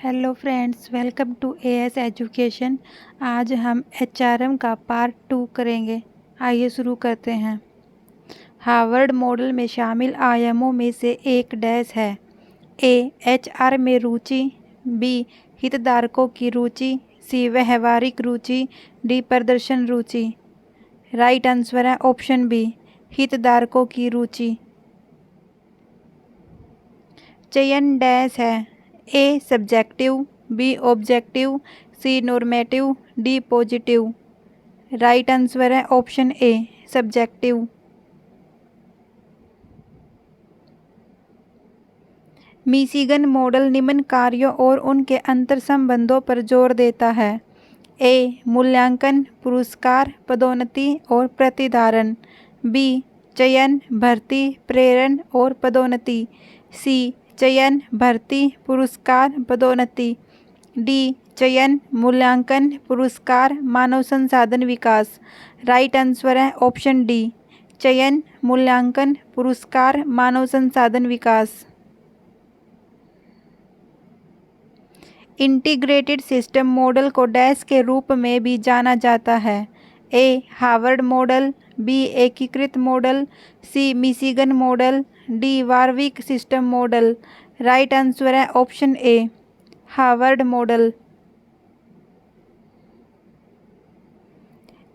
Hello friends, welcome to AS education. आज हम HRM का पार्ट 2 करेंगे। आइए शुरू करते हैं। हार्वर्ड मॉडल में शामिल आयामों में से एक डैश है। ए एचआर में रुचि, बी हितधारकों की रुचि, सी व्यवहारिक रुचि, डी प्रदर्शन रुचि। राइट आंसर है ऑप्शन बी, हितधारकों की रुचि। चयन डैश है। A subjective, B objective, C normative, D positive. Right answer है option A, subjective. Michigan model निम्न कार्यों और उनके अंतर संबंधों पर जोर देता है। ए मूल्यांकन, पुरस्कार, पदोन्नति और प्रतिधारण, बी चयन, भर्ती, प्रेरण और पदोन्नति, सी चयन, भर्ती, पुरस्कार, पदोन्नति, डी चयन, मूल्यांकन, पुरस्कार, मानव संसाधन विकास। राइट आंसर है ऑप्शन डी, चयन, मूल्यांकन, पुरस्कार, मानव संसाधन विकास। इंटीग्रेटेड सिस्टम मॉडल को डैश के रूप में भी जाना जाता है। ए हार्वर्ड मॉडल, बी एकीकृत model, C Michigan model, D Warwick system model. Right answer है ऑप्शन ए, हार्वर्ड मॉडल।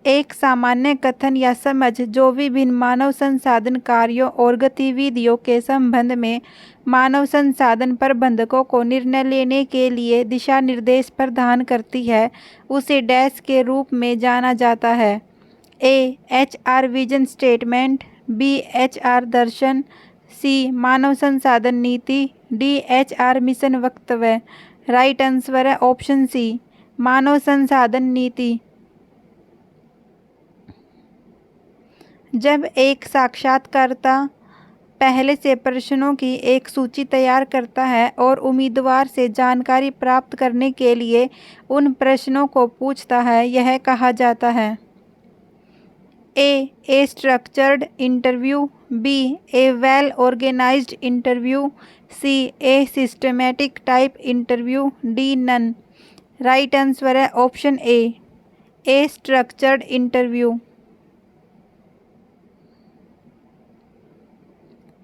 एक सामान्य कथन या समझ जो विभिन्न मानव संसाधन कार्यों और गतिविधियों के संबंध में मानव संसाधन प्रबंधकों को निर्णय लेने के लिए दिशा निर्देश प्रदान करती है, उसे डैश के रूप में जाना जाता है। A HR vision statement, B HR दर्शन, सी मानव संसाधन नीति, डी एचआर मिशन वक्तव्य। राइट आंसर है ऑप्शन सी, मानव संसाधन नीति। जब एक साक्षात्कारकर्ता पहले से प्रश्नों की एक सूची तैयार करता है और उम्मीदवार से जानकारी प्राप्त करने के लिए उन प्रश्नों को पूछता है, यह कहा जाता है। A structured interview, B a well organised interview, C a systematic type interview, D none. Right answer है ऑप्शन ए स्ट्रक्चर्ड इंटरव्यू।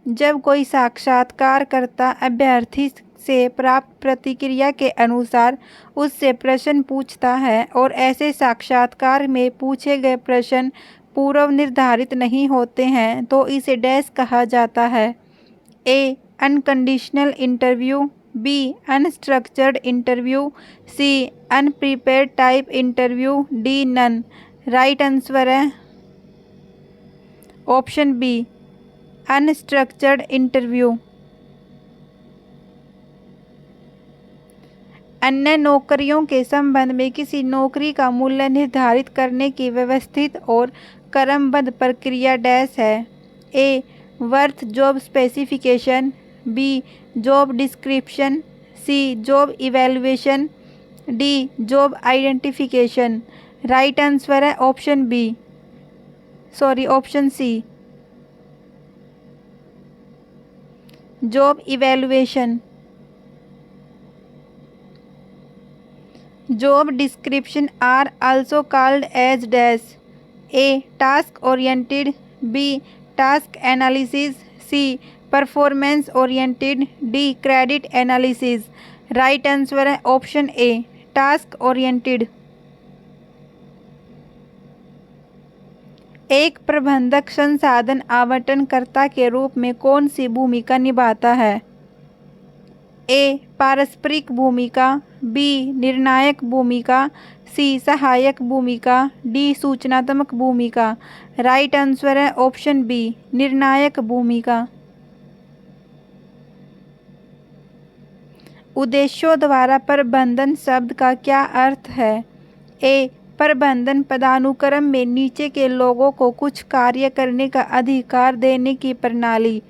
जब कोई साक्षात्कारकर्ता अभ्यर्थी से प्राप्त प्रतिक्रिया के अनुसार उससे प्रश्न पूछता है और ऐसे साक्षात्कार में पूछे गए प्रश्न पूर्व निर्धारित नहीं होते हैं तो इसे डैश कहा जाता है। A unconditional interview, B unstructured interview, C unprepared type interview, D none. Right answer है ऑप्शन बी, अनस्ट्रक्चर्ड इंटरव्यू। अन्य नौकरियों के संबंध में किसी नौकरी का मूल्य निर्धारित करने की व्यवस्थित और क्रमबद्ध प्रक्रिया डैश है। A worth job specification, B job description, C job evaluation, D job identification. Right answer है option option C, job evaluation. Job description are also called as dash. A task oriented, B task analysis, C performance oriented, D credit analysis. Right answer है option A, task oriented. एक प्रबंधक संसाधन आवंटनकर्ता के रूप में कौन सी भूमिका निभाता है? ए पारस्परिक भूमिका, बी निर्णायक भूमिका, सी सहायक भूमिका, डी सूचनात्मक भूमिका। राइट आंसर है ऑप्शन बी, निर्णायक भूमिका। उद्देश्यों द्वारा प्रबंधन शब्द का क्या अर्थ है? ए प्रबंधन पदानुक्रम में नीचे के लोगों को कुछ कार्य करने का अधिकार देने की प्रणाली,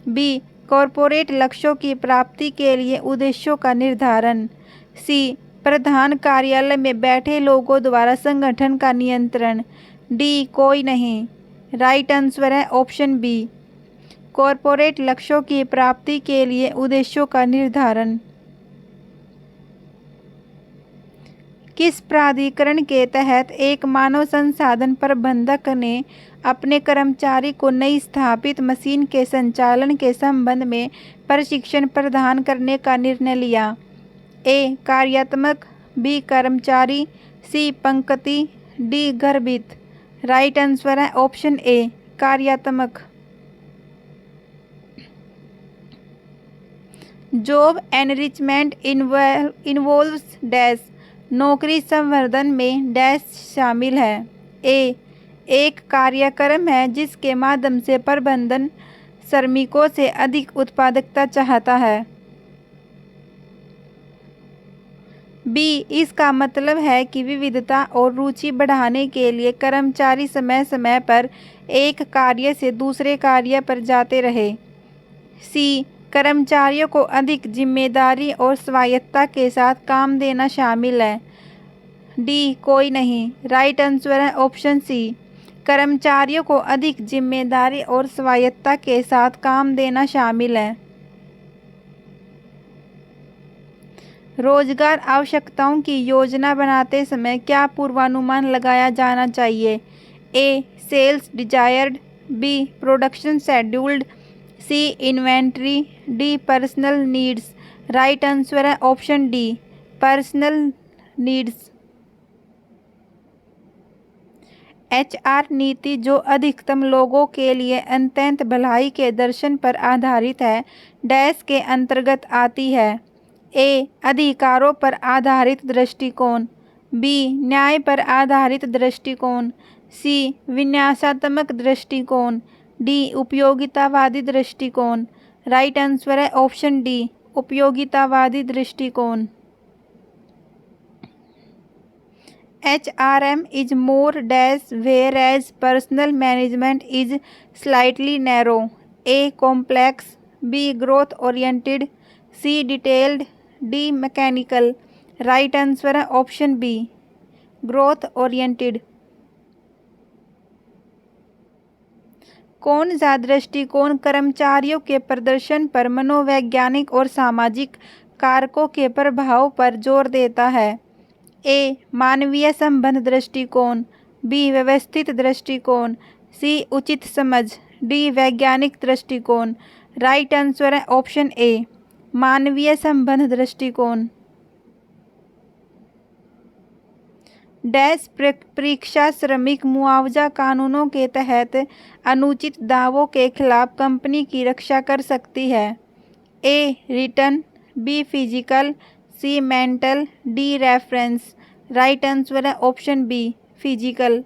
बी कॉरपोरेट लक्ष्यों की प्राप्ति के लिए उद्देश्यों का निर्धारण, सी प्रधान कार्यालय में बैठे लोगों द्वारा संगठन का नियंत्रण, डी कोई नहीं। राइट आंसर है ऑप्शन बी, कॉरपोरेट लक्ष्यों की प्राप्ति के लिए उद्देश्यों का निर्धारण। किस प्राधिकरण के तहत एक मानव संसाधन प्रबंधक ने अपने कर्मचारी को नई स्थापित मशीन के संचालन के संबंध में प्रशिक्षण प्रदान करने का निर्णय लिया? ए. कार्यात्मक, बी. कर्मचारी, सी. पंक्ति, डी. गर्भित। राइट आंसर है ऑप्शन ए, कार्यात्मक। जॉब एनरिचमेंट इन्वॉल्व्स डैश, नौकरी संवर्धन में डैश शामिल है। ए. एक कार्यक्रम है जिसके माध्यम से प्रबंधन श्रमिकों से अधिक उत्पादकता चाहता है। बी. इसका मतलब है कि विविधता और रुचि बढ़ाने के लिए कर्मचारी समय समय पर एक कार्य से दूसरे कार्य पर जाते रहे। सी. कर्मचारियों को अधिक जिम्मेदारी और स्वायत्तता के साथ काम देना शामिल है। डी. कोई नहीं। राइट आंसर है ऑप्शन सी, कर्मचारियों को अधिक जिम्मेदारी और स्वायत्तता के साथ काम देना शामिल है। रोजगार आवश्यकताओं की योजना बनाते समय क्या पूर्वानुमान लगाया जाना चाहिए? A. Sales desired, B. Production scheduled, C. Inventory, D. Personal needs. Right answer है option D, personal needs. HR नीति जो अधिकतम लोगों के लिए अत्यंत भलाई के दर्शन पर आधारित है, डैश के अंतर्गत आती है। ए. अधिकारों पर आधारित दृष्टिकोण, बी. न्याय पर आधारित दृष्टिकोण, सी. विन्यासात्मक दृष्टिकोण, डी. उपयोगितावादी दृष्टिकोण। राइट आंसर है ऑप्शन डी, उपयोगितावादी दृष्टिकोण। HRM is more dash whereas personal management is slightly narrow. A. complex, B. growth oriented, C. detailed, D. mechanical. Right answer है ऑप्शन बी, ग्रोथ ओरिएंटेड। कौन सा दृष्टिकोण कर्मचारियों के प्रदर्शन पर मनोवैज्ञानिक और सामाजिक कारकों के प्रभाव पर जोर देता है? ए. मानवीय संबंध दृष्टिकोण, बी. व्यवस्थित दृष्टिकोण, सी. उचित समझ, डी. वैज्ञानिक दृष्टिकोण। राइट आंसर है ऑप्शन ए, मानवीय संबंध दृष्टिकोण। डैश परीक्षा श्रमिक मुआवजा कानूनों के तहत अनुचित दावों के खिलाफ कंपनी की रक्षा कर सकती है। A. Return, B. Physical, C. Mental, D. Reference. Right answer है ऑप्शन बी, फिजिकल।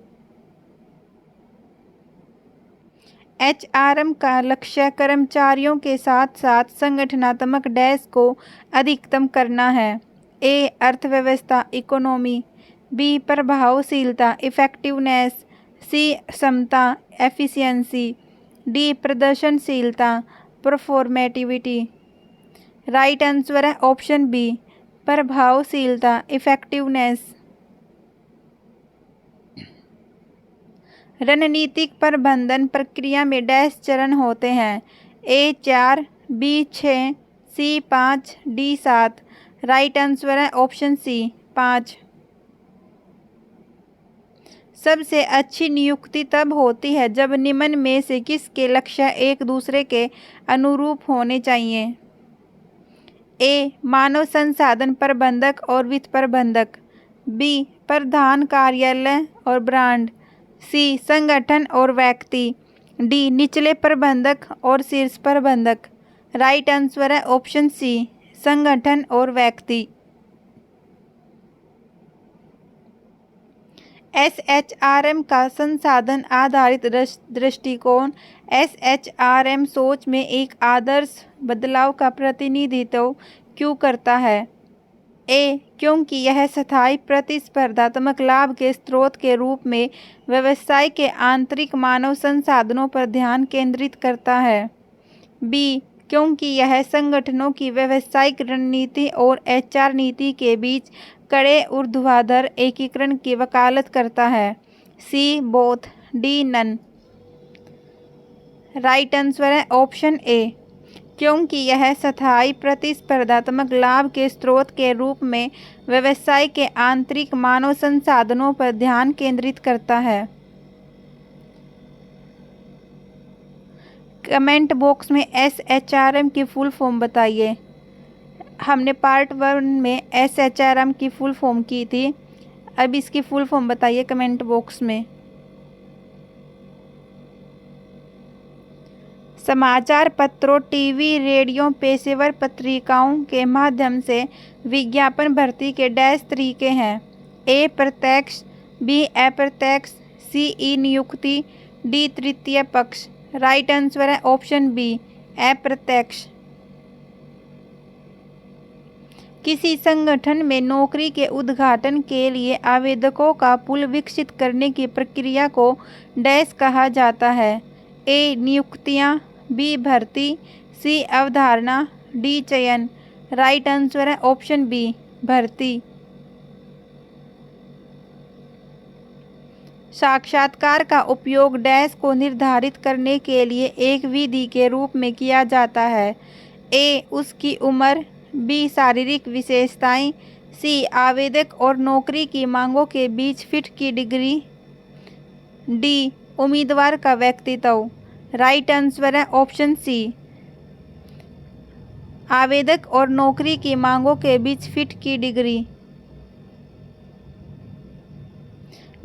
HRM का लक्ष्य कर्मचारियों के साथ साथ संगठनात्मक डैश को अधिकतम करना है। ए. अर्थव्यवस्था इकोनॉमी, बी. प्रभावशीलता इफेक्टिवनेस, सी. क्षमता efficiency, D. प्रदर्शनशीलता performativity. Right answer है ऑप्शन बी, प्रभावशीलता इफेक्टिवनेस। रणनीतिक प्रबंधन प्रक्रिया में डैश चरण होते हैं? ए. 4, बी. 6, सी. 5, डी. 7। राइट आंसर है ऑप्शन सी, 5। सबसे अच्छी नियुक्ति तब होती है जब निम्न में से किसके लक्ष्य एक दूसरे के अनुरूप होने चाहिए? ए. मानव संसाधन प्रबंधक और वित्त प्रबंधक, बी. प्रधान कार्यालय और ब्रांड, सी. संगठन और व्यक्ति, डी. निचले प्रबंधक और शीर्ष प्रबंधक। राइट आंसर है ऑप्शन सी, संगठन और व्यक्ति। SHRM का संसाधन आधारित दृष्टिकोण SHRM सोच में एक आदर्श बदलाव का प्रतिनिधित्व क्यों करता है? ए. क्योंकि यह स्थायी प्रतिस्पर्धात्मक लाभ के स्रोत के रूप में व्यवसाय के आंतरिक मानव संसाधनों पर ध्यान केंद्रित करता है। बी. क्योंकि यह संगठनों की व्यावसायिक रणनीति और HR नीति के बीच कड़े ऊर्ध्वाधर एकीकरण की वकालत करता है। C. Both, D. None. Right answer है ऑप्शन ए, क्योंकि यह स्थायी प्रतिस्पर्धात्मक लाभ के स्रोत के रूप में व्यवसाय के आंतरिक मानव संसाधनों पर ध्यान केंद्रित करता है। कमेंट बॉक्स में SHRM की फुल फॉर्म बताइए। हमने पार्ट 1 में SHRM की फुल फॉर्म की थी, अब इसकी फुल फॉर्म बताइए कमेंट बॉक्स में। समाचार पत्रों, टीवी, रेडियो, पेशेवर पत्रिकाओं के माध्यम से विज्ञापन भर्ती के डैश तरीके हैं। A प्रत्यक्ष, B अप्रत्यक्ष, C नियुक्ति, D तृतीय पक्ष। राइट आंसर है ऑप्शन बी अप्रत्यक्ष। किसी संगठन में नौकरी के उद्घाटन के लिए आवेदकों का पूल विकसित करने की प्रक्रिया को डैश कहा जाता है। ए नियुक्तियां, बी भर्ती, सी अवधारणा, डी चयन। राइट आंसर है ऑप्शन बी भर्ती। साक्षात्कार का उपयोग डैश को निर्धारित करने के लिए एक विधि के रूप में किया जाता है। ए उसकी उम्र, बी शारीरिक विशेषताएं, सी आवेदक और नौकरी की मांगों के बीच फिट की डिग्री, डी उम्मीदवार का व्यक्तित्व। राइट आंसर है ऑप्शन सी आवेदक और नौकरी की मांगों के बीच फिट की डिग्री।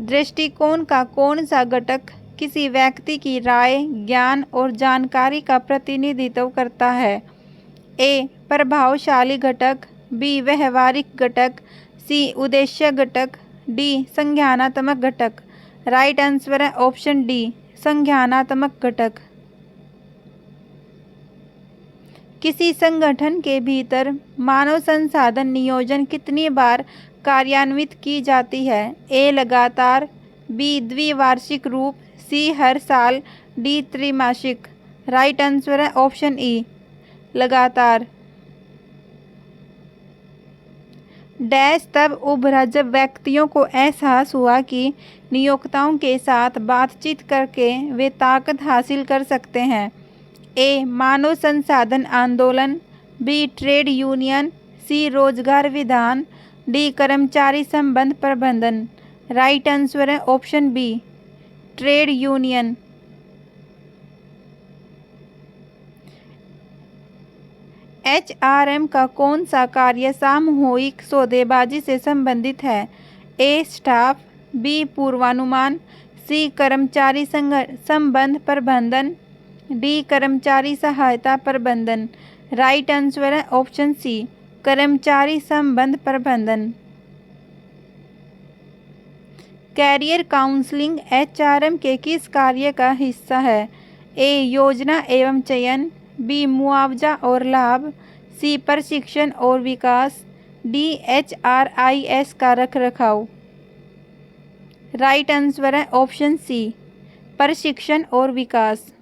दृष्टिकोण का कौन सा घटक किसी व्यक्ति की राय, ज्ञान और जानकारी का प्रतिनिधित्व करता है? ए प्रभावशाली घटक, बी व्यवहारिक घटक, सी उद्देश्य घटक, डी संज्ञानात्मक घटक। राइट आंसर है ऑप्शन डी संज्ञानात्मक घटक। किसी संगठन के भीतर मानव संसाधन नियोजन कितनी बार कार्यान्वित की जाती है? ए लगातार, बी द्विवार्षिक रूप, सी हर साल, डी त्रैमासिक। राइट आंसर है ऑप्शन ई लगातार। डैश तब उभरा जब व्यक्तियों को एहसास हुआ कि नियोक्ताओं के साथ बातचीत करके वे ताकत हासिल कर सकते हैं। ए मानव संसाधन आंदोलन, बी ट्रेड यूनियन, सी रोजगार विधान, डी कर्मचारी संबंध प्रबंधन। राइट आंसर है option B trade union. HRM का कौन सा कार्य सामूहिक सौदेबाजी से संबंधित है? ए स्टाफ, बी पूर्वानुमान, सी कर्मचारी संबंध प्रबंधन, डी कर्मचारी सहायता प्रबंधन। राइट आंसर है ऑप्शन सी कर्मचारी संबंध प्रबंधन। कैरियर काउंसलिंग HRM के किस कार्य का हिस्सा है? ए योजना एवं चयन, बी मुआवजा और लाभ, सी प्रशिक्षण और विकास, डी HRIS का रखरखाव। राइट आंसर है ऑप्शन सी प्रशिक्षण और विकास।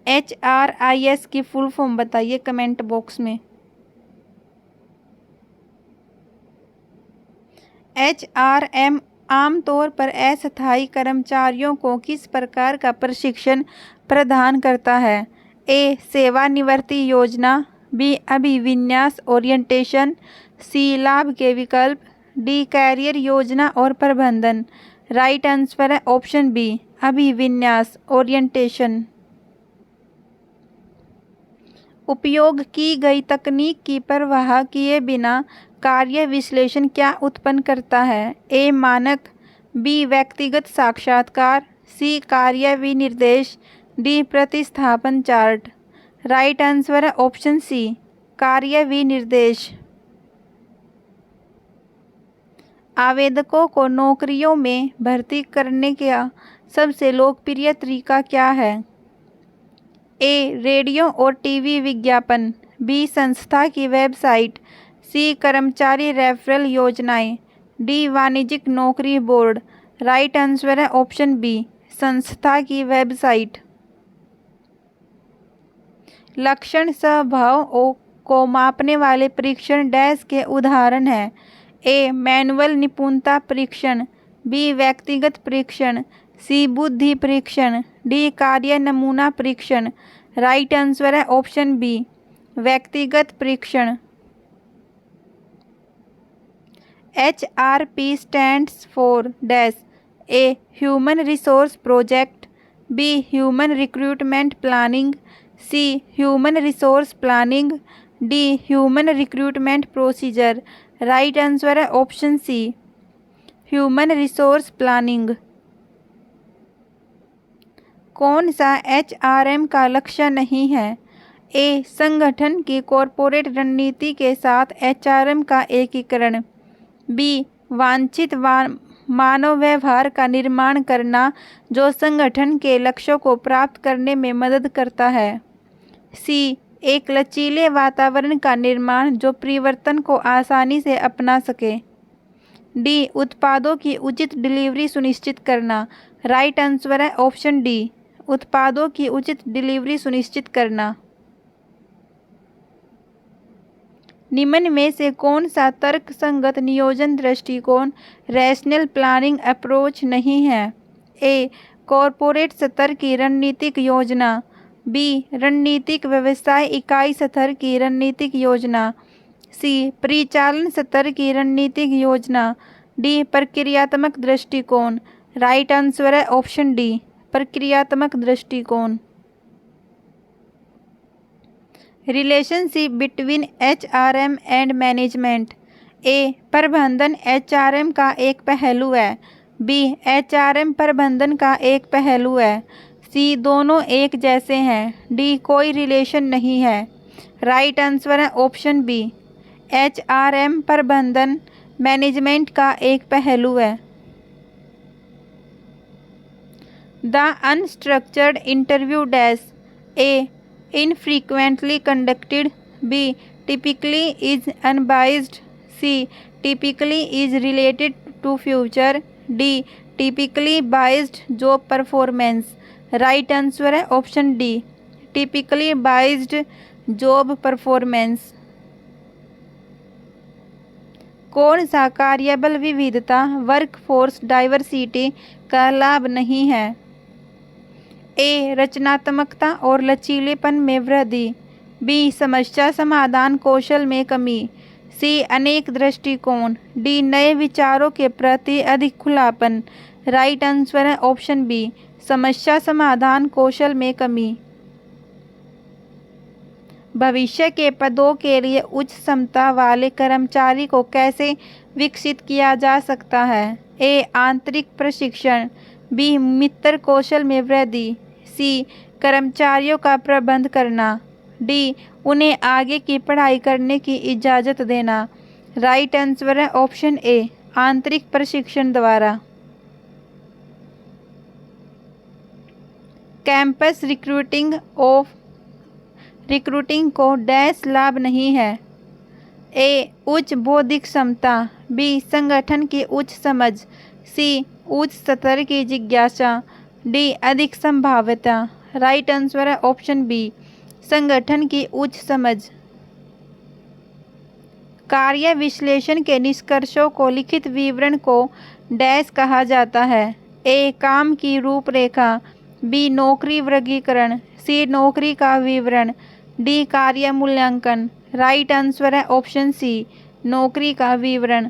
HRIS की फुल फॉर्म बताइए कमेंट बॉक्स में। HRM आमतौर पर अस्थायी कर्मचारियों को किस प्रकार का प्रशिक्षण प्रदान करता है? ए सेवानिवृत्ति योजना, बी अभिविन्यास ओरिएंटेशन, सी लाभ के विकल्प, डी कैरियर योजना और प्रबंधन। राइट आंसर है ऑप्शन बी अभिविन्यास ओरिएंटेशन। उपयोग की गई तकनीक की परवाह किए बिना कार्य विश्लेषण क्या उत्पन्न करता है? ए मानक, बी व्यक्तिगत साक्षात्कार, सी कार्य विनिर्देश, डी प्रतिस्थापन चार्ट। राइट आंसर है ऑप्शन सी कार्य विनिर्देश। आवेदकों को नौकरियों में भर्ती करने का सबसे लोकप्रिय तरीका क्या है? ए रेडियो और टीवी विज्ञापन, बी संस्था की वेबसाइट, सी कर्मचारी रेफरल योजनाएं, डी वाणिज्यिक नौकरी बोर्ड। राइट आंसर है ऑप्शन बी संस्था की वेबसाइट। लक्षण स्वभाव को मापने वाले परीक्षण डैश के उदाहरण हैं? ए मैनुअल निपुणता परीक्षण, बी व्यक्तिगत परीक्षण, सी बुद्धि परीक्षण, डी कार्य नमूना परीक्षण। राइट आंसर है ऑप्शन बी व्यक्तिगत परीक्षण। HRP stands for dash. A human resource project, B human recruitment planning, C human resource planning, D human recruitment procedure. Right answer है option C human resource planning. कौन सा HRM का लक्ष्य नहीं है? ए संगठन की कॉरपोरेट रणनीति के साथ HRM का एकीकरण, बी वांछित मानव व्यवहार का निर्माण करना जो संगठन के लक्ष्यों को प्राप्त करने में मदद करता है, सी एक लचीले वातावरण का निर्माण जो परिवर्तन को आसानी से अपना सके, डी उत्पादों की उचित डिलीवरी सुनिश्चित करना। राइट आंसर है ऑप्शन डी उत्पादों की उचित डिलीवरी सुनिश्चित करना। निम्न में से कौन सा तर्कसंगत नियोजन दृष्टिकोण रैशनल प्लानिंग अप्रोच नहीं है? ए कॉरपोरेट स्तर की रणनीतिक योजना, बी रणनीतिक व्यवसाय इकाई स्तर की रणनीतिक योजना, सी परिचालन स्तर की रणनीतिक योजना, डी प्रक्रियात्मक दृष्टिकोण। राइट आंसर है ऑप्शन डी प्रक्रियात्मक दृष्टिकोण। Relationship between HRM and management. A प्रबंधन HRM का एक पहलू है, बी HRM प्रबंधन का एक पहलू है, सी दोनों एक जैसे हैं, डी कोई रिलेशन नहीं है। राइट आंसर है ऑप्शन बी HRM प्रबंधन मैनेजमेंट का एक पहलू है। The unstructured interview dash. A infrequently conducted, B typically is unbiased, C typically is related to future, D typically biased job performance। Right answer है option D typically biased job performance। कौन सा कार्यबल विविधता workforce diversity का लाभ नहीं है? ए रचनात्मकता और लचीलेपन में वृद्धि, बी समस्या समाधान कौशल में कमी, सी अनेक दृष्टिकोण, डी नए विचारों के प्रति अधिक खुलापन। राइट आंसर है ऑप्शन बी समस्या समाधान कौशल में कमी। भविष्य के पदों के लिए उच्च क्षमता वाले कर्मचारी को कैसे विकसित किया जा सकता है? ए आंतरिक प्रशिक्षण, बी मित्र कौशल में वृद्धि, सी कर्मचारियों का प्रबंध करना, डी उन्हें आगे की पढ़ाई करने की इजाज़त देना। राइट आंसर है ऑप्शन ए आंतरिक प्रशिक्षण द्वारा। कैंपस रिक्रूटिंग को डैश लाभ नहीं है? ए उच्च बौद्धिक क्षमता, बी संगठन की उच्च समझ, सी उच्च स्तर की जिज्ञासा, डी अधिक संभाव्यता। राइट आंसर है ऑप्शन बी संगठन की उच्च समझ। कार्य विश्लेषण के निष्कर्षों को लिखित विवरण को डैश कहा जाता है? ए काम की रूपरेखा, बी नौकरी वर्गीकरण, सी नौकरी का विवरण, डी कार्य मूल्यांकन। राइट आंसर है ऑप्शन सी नौकरी का विवरण।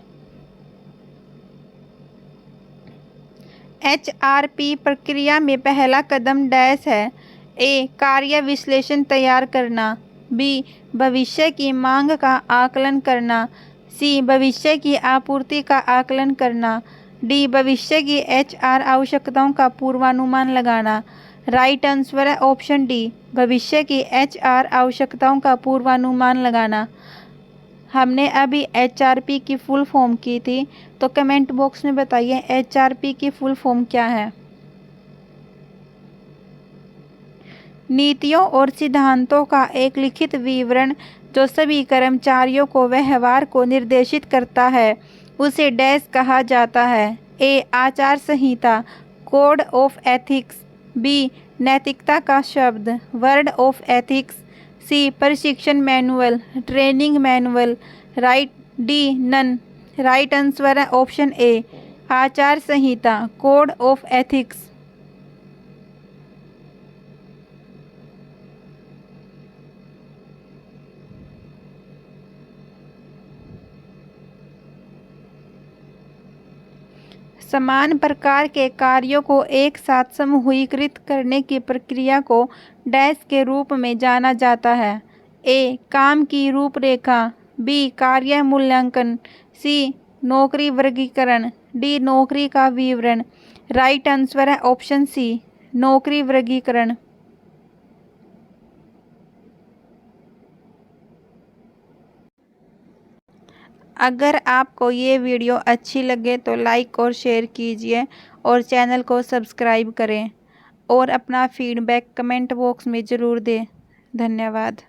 HRP प्रक्रिया में पहला कदम डैश है? ए कार्य विश्लेषण तैयार करना, बी भविष्य की मांग का आकलन करना, सी भविष्य की आपूर्ति का आकलन करना, डी भविष्य की HR आवश्यकताओं का पूर्वानुमान लगाना। राइट आंसर है ऑप्शन डी भविष्य की HR आवश्यकताओं का पूर्वानुमान लगाना। हमने अभी HRP की फुल फॉर्म की थी, तो कमेंट बॉक्स में बताइए HRP की फुल फॉर्म क्या है। नीतियों और सिद्धांतों का एक लिखित विवरण जो सभी कर्मचारियों को व्यवहार को निर्देशित करता है उसे डैश कहा जाता है? ए आचार संहिता, कोड ऑफ एथिक्स, बी नैतिकता का शब्द, वर्ड ऑफ एथिक्स, सी प्रशिक्षण manual, training manual, D none. Right answer है ऑप्शन ए आचार संहिता, कोड ऑफ एथिक्स। समान प्रकार के कार्यों को एक साथ समूहीकृत करने की प्रक्रिया को डैश के रूप में जाना जाता है। ए काम की रूपरेखा, बी कार्य मूल्यांकन, सी नौकरी वर्गीकरण, डी नौकरी का विवरण। राइट आंसर है ऑप्शन सी नौकरी वर्गीकरण। अगर आपको ये वीडियो अच्छी लगे तो लाइक और शेयर कीजिए और चैनल को सब्सक्राइब करें और अपना फीडबैक कमेंट बॉक्स में ज़रूर दें। धन्यवाद।